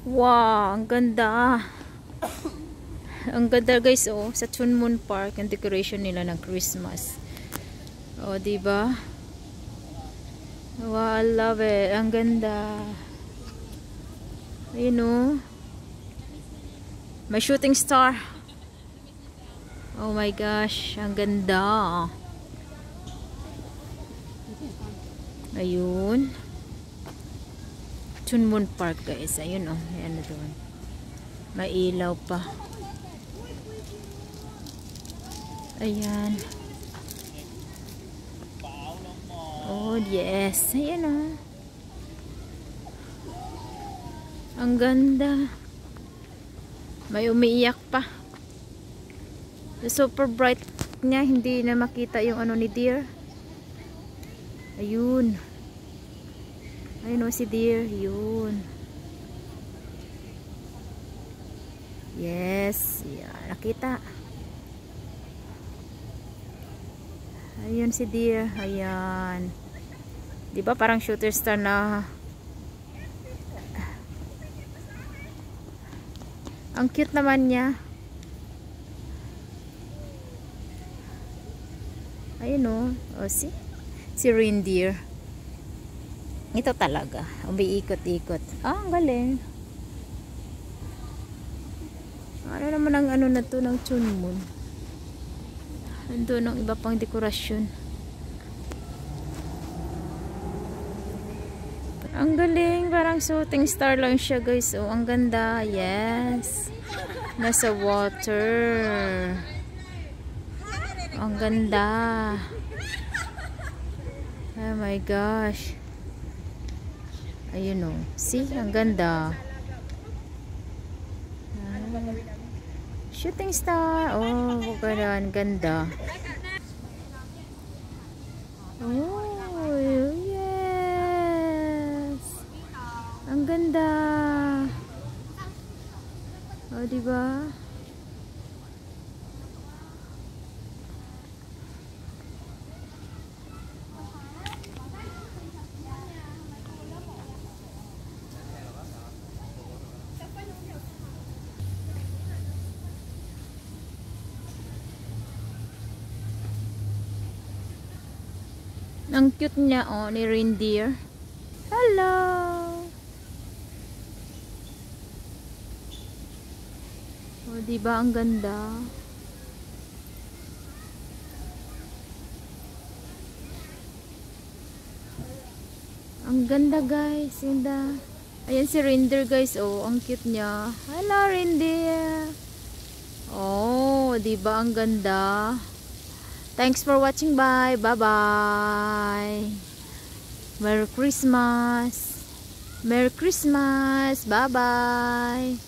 Wow, ang ganda. Ang ganda guys, oh, sa Chunmun Park, ang decoration nila ng Christmas. Oh, di ba? Wow, I love it. Ang ganda. Ayun, oh. May shooting star. Oh my gosh, ang ganda. Ayun. Chunmun Park guys. Ayun, oh. Ayan na doon. May ilaw pa. Ayan. Oh, yes. Ayan, oh. Ang ganda. May umiiyak pa. Super bright niya. Hindi na makita yung ano ni deer. Ayun. Ayun, oh, si deer. Ayun. Yes. Yan. Nakita. Ayun si deer. Ayan. Diba parang shooter star na. Ang cute naman niya. Ayun, oh. Oh, si reindeer. Ito talaga. Umiikot-ikot. Ah, ang galing. Ano naman ang ano na to ng Chunmun? Ando ng iba pang dekorasyon. Ang galing, parang shooting star lang siya guys. Oh, ang ganda. Yes. Nasa water. Ang ganda. Oh my gosh. Ayun, oh. See, ang ganda. Shooting star. Oh, ang ganda. Oh, yes. Ang ganda. Oh, diba? Ang cute niya, oh, ni reindeer. Hello! Oh, diba ang ganda? Ang ganda guys, ganda. Ayan si reindeer guys, oh, ang cute niya. Hello reindeer! Oh, diba ang ganda? Thanks for watching. Bye. Bye-bye. Merry Christmas. Merry Christmas. Bye-bye.